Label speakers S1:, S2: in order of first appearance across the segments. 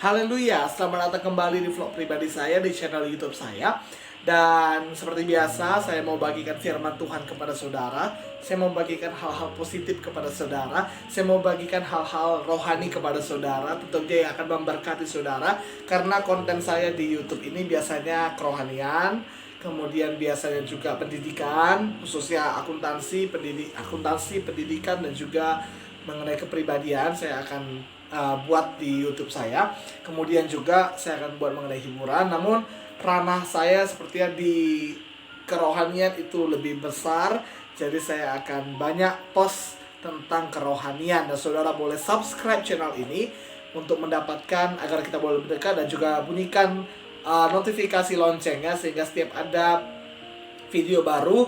S1: Haleluya, selamat datang kembali di vlog pribadi saya di channel YouTube saya. Dan seperti biasa, saya mau bagikan firman Tuhan kepada saudara. Saya mau bagikan hal-hal positif kepada saudara. Saya mau bagikan hal-hal rohani kepada saudara, tentunya yang akan memberkati saudara. Karena konten saya di YouTube ini biasanya kerohanian, kemudian biasanya juga pendidikan, khususnya akuntansi, pendidikan, dan juga mengenai kepribadian saya akan buat di YouTube saya. Kemudian juga saya akan buat mengenai hiburan. Namun ranah saya sepertinya di kerohanian itu lebih besar. Jadi saya akan banyak post tentang kerohanian. Dan saudara boleh subscribe channel ini untuk mendapatkan agar kita boleh mendekat, dan juga bunyikan notifikasi loncengnya sehingga setiap ada video baru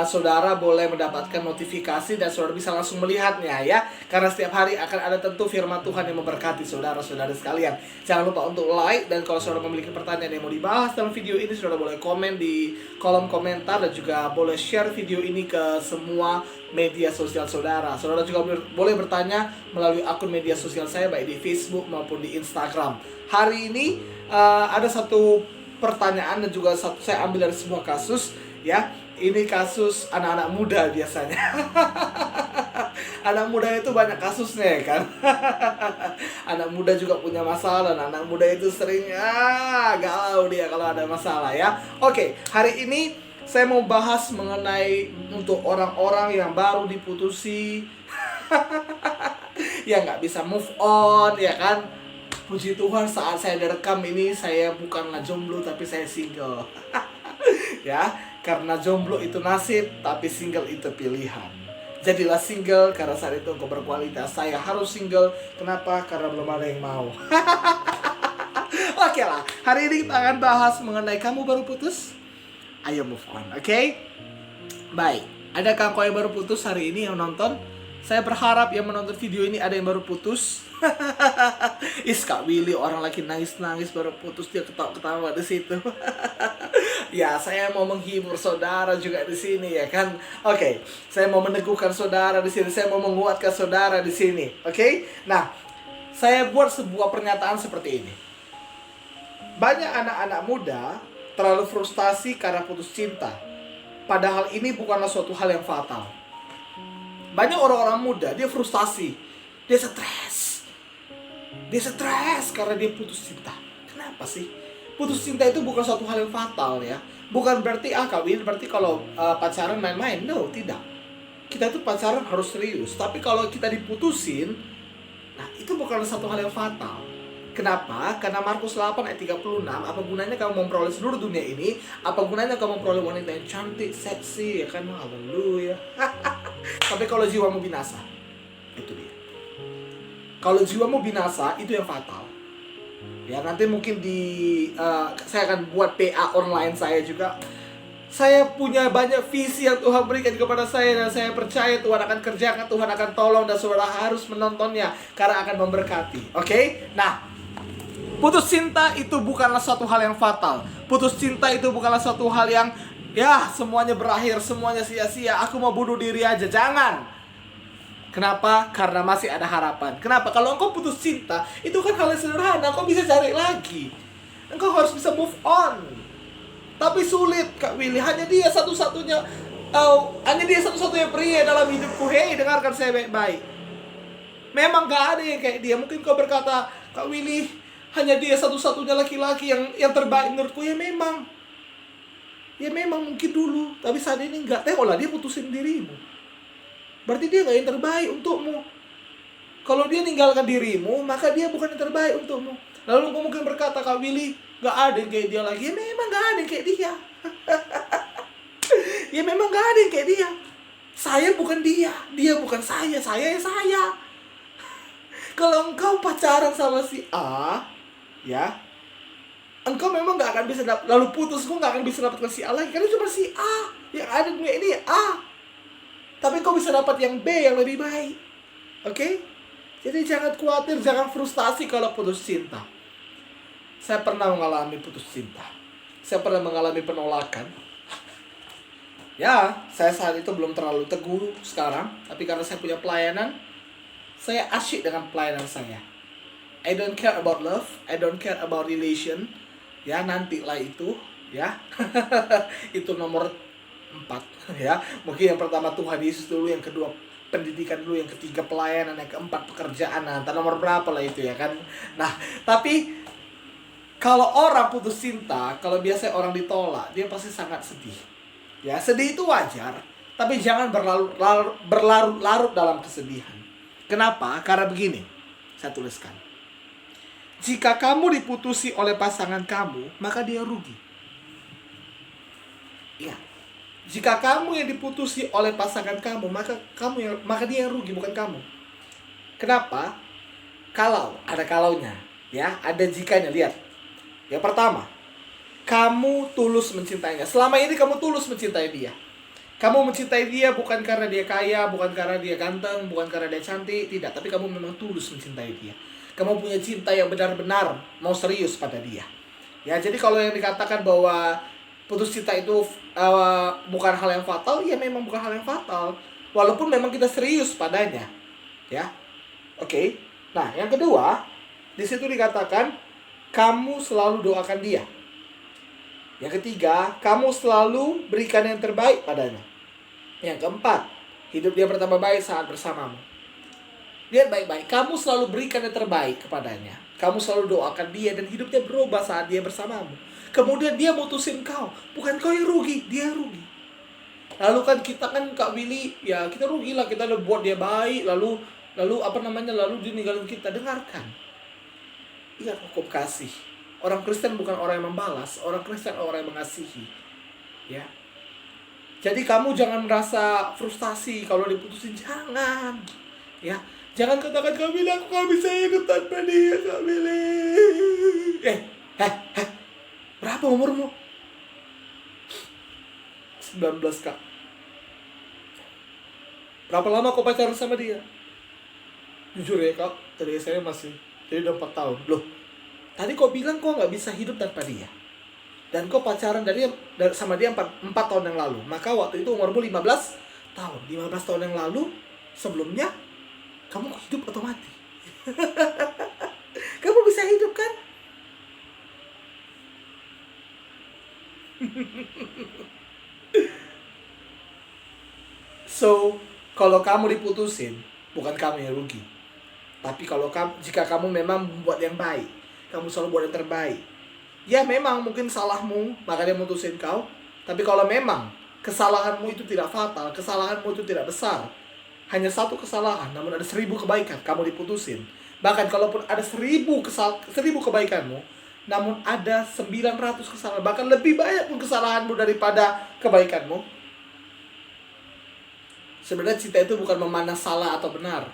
S1: saudara boleh mendapatkan notifikasi dan saudara bisa langsung melihatnya ya. Karena setiap hari akan ada tentu firman Tuhan yang memberkati saudara-saudara sekalian. Jangan lupa untuk like, dan kalau saudara memiliki pertanyaan yang mau dibahas dalam video ini, saudara boleh komen di kolom komentar, dan juga boleh share video ini ke semua media sosial saudara. Saudara juga boleh bertanya melalui akun media sosial saya, baik di Facebook maupun di Instagram. Hari ini ada satu pertanyaan, dan juga saya ambil dari sebuah kasus ya. Ini kasus anak-anak muda biasanya. Anak muda itu banyak kasusnya ya kan. Anak muda juga punya masalah, dan anak muda itu sering galau dia kalau ada masalah ya. Oke, hari ini saya mau bahas mengenai untuk orang-orang yang baru diputusi ya nggak bisa move on ya kan. Puji Tuhan, saat saya direkam ini saya bukanlah jomblo tapi saya single. Ya, karena jomblo itu nasib, tapi single itu pilihan. Jadilah single karena saat itu engkau berkualitas. Saya harus single. Kenapa? Karena belum ada yang mau. Oke lah, hari ini kita akan bahas mengenai kamu baru putus, ayo move on, oke? Baik, adakah kau yang baru putus hari ini yang nonton? Saya berharap yang menonton video ini ada yang baru putus. Kak Willy, orang lagi nangis-nangis baru putus, dia ketawa-ketawa di situ. Ya, saya mau menghibur saudara juga di sini ya kan. Oke, saya mau meneguhkan saudara di sini, saya mau menguatkan saudara di sini. Oke? Nah, saya buat sebuah pernyataan seperti ini. Banyak anak-anak muda terlalu frustasi karena putus cinta. Padahal ini bukanlah suatu hal yang fatal. Banyak orang-orang muda, dia frustasi, dia stres karena dia putus cinta. Kenapa sih? Putus cinta itu bukan suatu hal yang fatal ya. Bukan berarti kawin, berarti kalau pacaran main-main. No, tidak. Kita tuh pacaran harus serius. Tapi kalau kita diputusin, nah itu bukan satu hal yang fatal. Kenapa? Karena Markus 8 ayat 36, apa gunanya kamu memperoleh seluruh dunia ini? Apa gunanya kamu memperoleh wanita yang cantik, seksi, ya kan? Haleluya. Tapi kalau jiwamu binasa, itu dia. Kalau jiwamu binasa, itu yang fatal. Ya, nanti mungkin saya akan buat PA online saya juga. Saya punya banyak visi yang Tuhan berikan kepada saya, dan saya percaya Tuhan akan kerjakan, Tuhan akan tolong, dan saudara harus menontonnya karena akan memberkati. Oke? Nah, putus cinta itu bukanlah suatu hal yang fatal. Putus cinta itu bukanlah suatu hal yang semuanya berakhir, semuanya sia-sia, aku mau bunuh diri aja. Jangan. Kenapa? Karena masih ada harapan. Kenapa? Kalau engkau putus cinta, itu kan hal yang sederhana, engkau bisa cari lagi. Engkau harus bisa move on. Tapi sulit, Kak Willy. Hanya dia satu-satunya pria dalam hidupku. Hei, dengarkan saya baik-baik. Memang gak ada yang kayak dia. Mungkin kau berkata, Kak Willy, hanya dia satu-satunya laki-laki yang terbaik menurutku. Ya memang mungkin dulu, tapi saat ini enggak. Tengoklah, dia putusin dirimu. Berarti dia enggak yang terbaik untukmu. Kalau dia ninggalkan dirimu, maka dia bukan yang terbaik untukmu. Lalu engkau mungkin berkata, Kak Willy, enggak ada yang kayak dia lagi. Ya memang enggak ada yang kayak dia. Ya memang enggak ada yang kayak dia. Saya bukan dia, dia bukan saya ya saya. Kalau engkau pacaran sama si A, ya, engkau memang gak akan bisa lalu putus, engkau gak akan bisa dapatkan si A lagi, karena cuma si A yang ada di dunia ini, A. Tapi engkau bisa dapat yang B yang lebih baik. Oke? Jadi jangan khawatir, jangan frustasi kalau putus cinta. Saya pernah mengalami putus cinta. Saya pernah mengalami penolakan. Ya, saya saat itu belum terlalu teguh sekarang, tapi karena saya punya pelayanan, saya asyik dengan pelayanan saya. I don't care about love, I don't care about relation. Ya, nantilah itu, ya. Itu nomor 4, ya. Mungkin yang pertama Tuhan Yesus dulu, yang kedua pendidikan dulu, yang ketiga pelayanan, yang keempat pekerjaan. Nah, entah nomor berapa lah itu, ya kan. Nah, tapi kalau orang putus cinta, kalau biasanya orang ditolak, dia pasti sangat sedih. Ya, sedih itu wajar, tapi jangan berlarut-larut dalam kesedihan. Kenapa? Karena begini, saya tuliskan. Jika kamu diputusi oleh pasangan kamu, maka dia rugi. Ya. Jika kamu yang diputusi oleh pasangan kamu, maka dia yang rugi, bukan kamu. Kenapa? Kalau ada kalaunya, ya, ada jikanya. Lihat. Yang pertama, kamu tulus mencintainya. Selama ini kamu tulus mencintai dia. Kamu mencintai dia bukan karena dia kaya, bukan karena dia ganteng, bukan karena dia cantik, tidak. Tapi kamu memang tulus mencintai dia. Kamu punya cinta yang benar-benar mau serius pada dia. Ya, jadi kalau yang dikatakan bahwa putus cinta itu bukan hal yang fatal, ya memang bukan hal yang fatal. Walaupun memang kita serius padanya. Ya. Oke. Nah, yang kedua, di situ dikatakan kamu selalu doakan dia. Yang ketiga, kamu selalu berikan yang terbaik padanya. Yang keempat, hidup dia bertambah baik saat bersamamu. Lihat baik-baik, kamu selalu berikan yang terbaik kepadanya. Kamu selalu doakan dia dan hidupnya berubah saat dia bersamamu. Kemudian dia mutusin kau, bukan kau yang rugi, dia rugi. Lalu kan kita kan Kak Willy, ya kita rugi lah, kita udah buat dia baik, lalu dia ninggalin kita. Dengarkan. Ingat hukum kasih. Orang Kristen bukan orang yang membalas, orang Kristen orang yang mengasihi. Ya. Jadi kamu jangan merasa frustasi kalau diputusin, jangan. Ya. Jangan katakan, Kak Willy, aku gak bisa hidup tanpa dia, Kak Willy. Berapa umurmu? 19, Kak. Berapa lama kau pacaran sama dia? Jujur ya, Kak, dari saya jadi udah 4 tahun. Loh, tadi kau bilang kau gak bisa hidup tanpa dia. Dan kau pacaran sama dia 4 tahun yang lalu. Maka waktu itu umurmu 15 tahun. 15 tahun yang lalu, sebelumnya, kamu hidup atau mati? Kamu bisa hidup kan? So, kalau kamu diputusin, bukan kamu yang rugi. Tapi jika kamu memang membuat yang baik, kamu selalu buat yang terbaik. Ya memang mungkin salahmu, maka dia mutusin kau. Tapi kalau memang kesalahanmu itu tidak fatal, kesalahanmu itu tidak besar, hanya 1 kesalahan, namun ada 1000 kebaikan, kamu diputusin. Bahkan kalaupun ada 1000 kebaikanmu, namun ada 900 kesalahan, bahkan lebih banyak pun kesalahanmu daripada kebaikanmu. Sebenarnya cinta itu bukan memandang salah atau benar.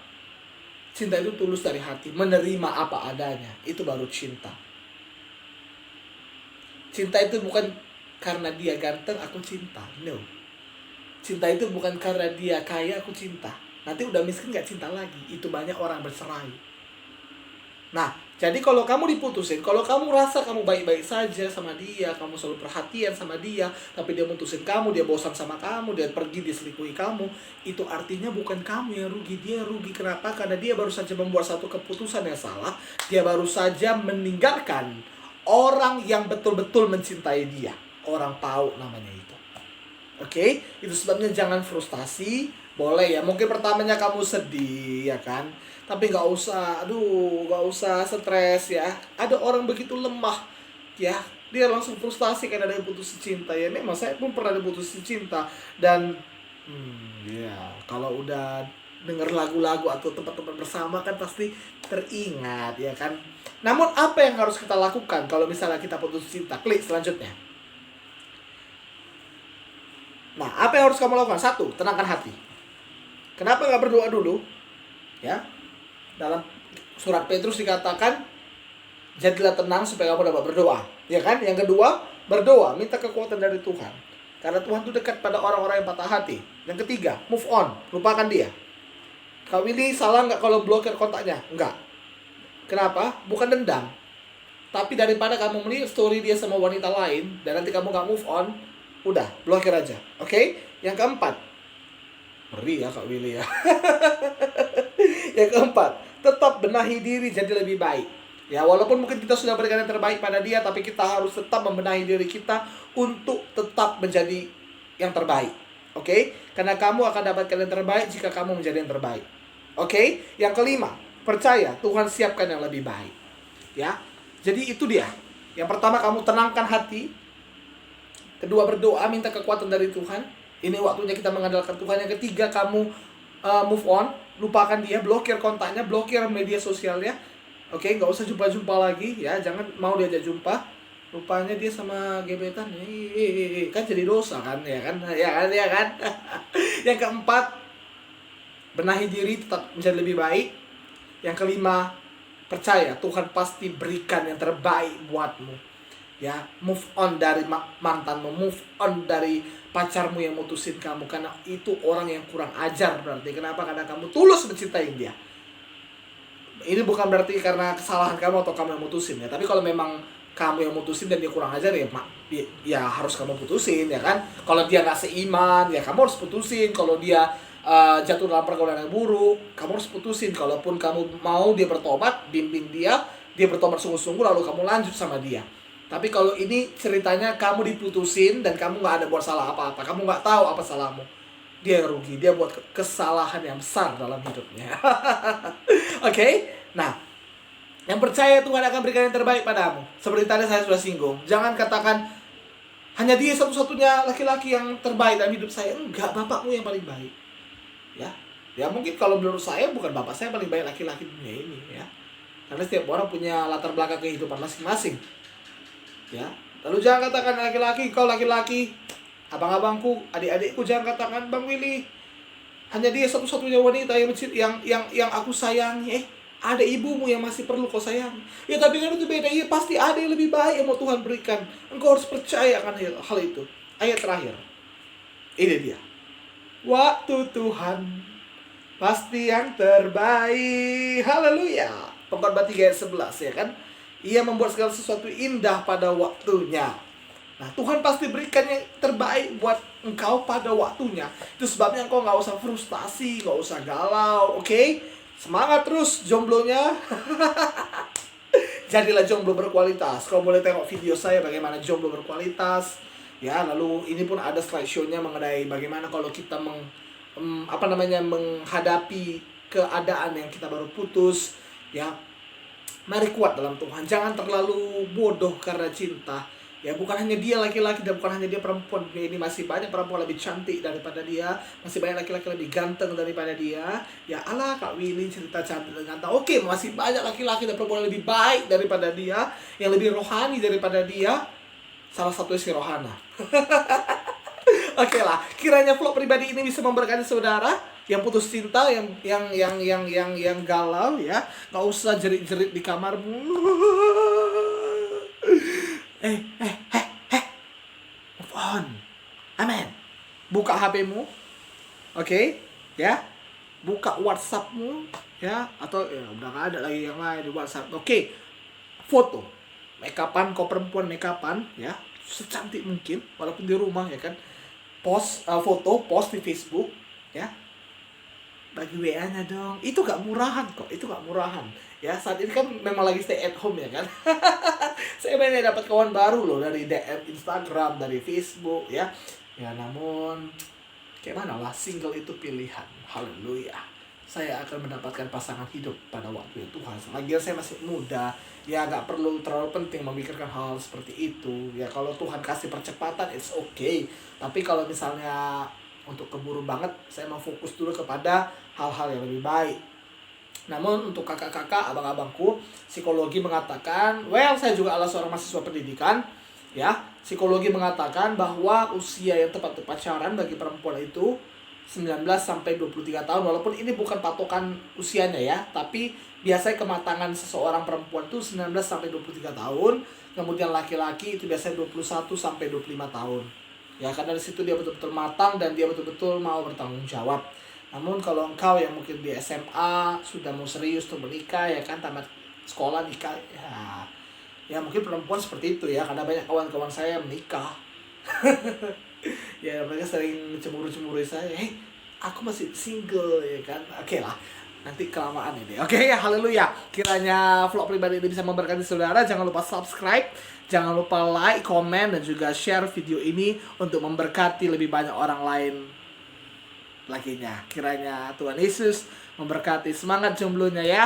S1: Cinta itu tulus dari hati, menerima apa adanya. Itu baru cinta. Cinta itu bukan karena dia ganteng, aku cinta. No. Cinta itu bukan karena dia kaya, aku cinta. Nanti udah miskin gak cinta lagi. Itu banyak orang bercerai. Nah, jadi kalau kamu diputusin, kalau kamu rasa kamu baik-baik saja sama dia, kamu selalu perhatian sama dia, tapi dia mutusin kamu, dia bosan sama kamu, dia pergi, diselingkuhi kamu, itu artinya bukan kamu yang rugi, dia rugi. Kenapa? Karena dia baru saja membuat satu keputusan yang salah. Dia baru saja meninggalkan orang yang betul-betul mencintai dia. Orang PAUD namanya itu. Oke? Itu sebabnya jangan frustasi. Boleh ya, mungkin pertamanya kamu sedih, ya kan? Tapi gak usah stres ya. Ada orang begitu lemah, ya. Dia langsung frustasi karena ada yang putus cinta. Ya memang saya pun pernah diputus cinta. Dan, kalau udah denger lagu-lagu atau tempat-tempat bersama kan pasti teringat, ya kan? Namun apa yang harus kita lakukan kalau misalnya kita putus cinta? Klik selanjutnya. Nah, apa yang harus kamu lakukan? 1, tenangkan hati. Kenapa gak berdoa dulu? Ya, dalam surat Petrus dikatakan, jadilah tenang supaya kamu dapat berdoa. Ya kan? Yang kedua, berdoa, minta kekuatan dari Tuhan. Karena Tuhan itu dekat pada orang-orang yang patah hati. Yang ketiga, move on, lupakan dia. Kak Willy salah nggak kalau blokir kontaknya? Enggak. Kenapa? Bukan dendam. Tapi daripada kamu melihat story dia sama wanita lain, dan nanti kamu nggak move on, udah, blokir aja. Oke? Yang keempat, ngeri ya Kak Willy ya. Yang keempat, tetap benahi diri jadi lebih baik. Ya, walaupun mungkin kita sudah berikan yang terbaik pada dia, tapi kita harus tetap membenahi diri kita untuk tetap menjadi yang terbaik. Oke? Karena kamu akan dapatkan yang terbaik jika kamu menjadi yang terbaik. Oke? Yang kelima, percaya Tuhan siapkan yang lebih baik. Ya. Jadi itu dia. Yang pertama, kamu tenangkan hati. Kedua, berdoa, minta kekuatan dari Tuhan. Ini waktunya kita mengandalkan Tuhan. Yang ketiga, kamu move on, lupakan dia, blokir kontaknya, blokir media sosialnya. Oke, nggak usah jumpa-jumpa lagi ya, jangan mau diajak jumpa. Rupanya dia sama gebetan, kan jadi dosa kan, ya kan, ya kan. Yang keempat, benahi diri tetap menjadi lebih baik. Yang kelima, percaya Tuhan pasti berikan yang terbaik buatmu. Ya, move on dari mantanmu, move on dari pacarmu yang mutusin kamu, karena itu orang yang kurang ajar berarti. Kenapa? Karena kamu tulus mencintai dia. Ini bukan berarti karena kesalahan kamu atau kamu yang mutusin ya, tapi kalau memang kamu yang mutusin dan dia kurang ajar ya harus kamu putusin ya kan. Kalau dia nggak seiman ya kamu harus putusin. Kalau dia jatuh dalam pergaulan yang buruk, kamu harus putusin. Kalaupun kamu mau dia bertobat, bimbing dia bertobat sungguh-sungguh, lalu kamu lanjut sama dia. Tapi kalau ini ceritanya kamu diputusin dan kamu nggak ada buat salah apa-apa, kamu nggak tahu apa salahmu, dia yang rugi, dia buat kesalahan yang besar dalam hidupnya. Oke? Nah, yang percaya Tuhan akan berikan yang terbaik padamu. Seperti tadi saya sudah singgung, jangan katakan hanya dia satu-satunya laki-laki yang terbaik dalam hidup saya. Enggak, bapakmu yang paling baik. Ya mungkin kalau menurut saya bukan bapak saya paling baik laki-laki dunia ini ya. Karena setiap orang punya latar belakang kehidupan masing-masing. Ya, lalu jangan katakan laki-laki, kau laki-laki, abang-abangku, adik-adikku, jangan katakan Bang Willy, hanya dia satu-satunya wanita yang aku sayangi. Ada ibumu yang masih perlu kau sayangi. Ya tapi kan itu beda. Ya pasti ada yang lebih baik yang mau Tuhan berikan. Engkau harus percaya akan hal itu. Ayat terakhir. Ini dia. Waktu Tuhan pasti yang terbaik. Haleluya. Pengkhotbah 3 ayat 11 ya kan. Ia membuat segala sesuatu indah pada waktunya. Nah, Tuhan pasti berikan yang terbaik buat engkau pada waktunya. Itu sebabnya engkau gak usah frustasi, gak usah galau, oke? Semangat terus jomblonya. Jadilah jomblo berkualitas. Kau boleh tengok video saya bagaimana jomblo berkualitas. Ya, lalu ini pun ada slideshow-nya mengenai bagaimana kalau kita menghadapi keadaan yang kita baru putus, ya. Mari kuat dalam Tuhan. Jangan terlalu bodoh karena cinta. Ya, bukan hanya dia laki-laki dan bukan hanya dia perempuan. Ini masih banyak perempuan lebih cantik daripada dia. Masih banyak laki-laki lebih ganteng daripada dia. Ya Allah, Kak Willy cerita cantik dan ganteng. Oke, masih banyak laki-laki dan perempuan lebih baik daripada dia, yang lebih rohani daripada dia. Salah satunya si Rohana. Oke lah, kiranya vlog pribadi ini bisa memberkati saudara yang putus cinta, yang galau ya. Gak usah jerit-jerit di kamarmu. Move on. Amen. Buka HP-mu. Oke, ya. Buka WhatsApp-mu ya, atau ya udah gak ada lagi yang lain di WhatsApp. Oke. Foto. Make-upan, kau perempuan make-upan ya, secantik mungkin walaupun di rumah ya kan. Post foto, post di Facebook ya. Bagi WA-nya dong. Itu gak murahan kok, itu gak murahan. Ya, saat ini kan memang lagi stay at home ya kan. Saya banyak dapat kawan baru loh dari DM Instagram, dari Facebook ya. Ya namun kayak mana lah, single itu pilihan. Haleluya. Saya akan mendapatkan pasangan hidup pada waktu itu Tuhan. Lagian saya masih muda. Ya gak perlu terlalu penting memikirkan hal seperti itu. Ya kalau Tuhan kasih percepatan, it's okay. Tapi kalau misalnya untuk keburu banget, saya mau fokus dulu kepada hal-hal yang lebih baik. Namun untuk kakak-kakak, abang-abangku, psikologi mengatakan, saya juga adalah seorang mahasiswa pendidikan, ya. Psikologi mengatakan bahwa usia yang tepat untuk pacaran bagi perempuan itu 19 sampai 23 tahun, walaupun ini bukan patokan usianya ya, tapi biasanya kematangan seseorang perempuan itu 19 sampai 23 tahun, kemudian laki-laki itu biasanya 21 sampai 25 tahun. Ya, karena di situ dia betul-betul matang dan dia betul-betul mau bertanggung jawab. Namun kalau engkau yang mungkin di SMA sudah mau serius untuk menikah ya kan, tamat sekolah nikah ya mungkin perempuan seperti itu ya, karena banyak kawan-kawan saya menikah. Ya mereka sering cemburu-cemburu saya, aku masih single ya kan. Oke lah, nanti kelamaan ini. Oke, haleluya. Kiranya vlog pribadi ini bisa memberkati saudara. Jangan lupa subscribe, jangan lupa like, komen, dan juga share video ini untuk memberkati lebih banyak orang lain laginya. Kiranya Tuhan Yesus memberkati. Semangat jomblonya ya.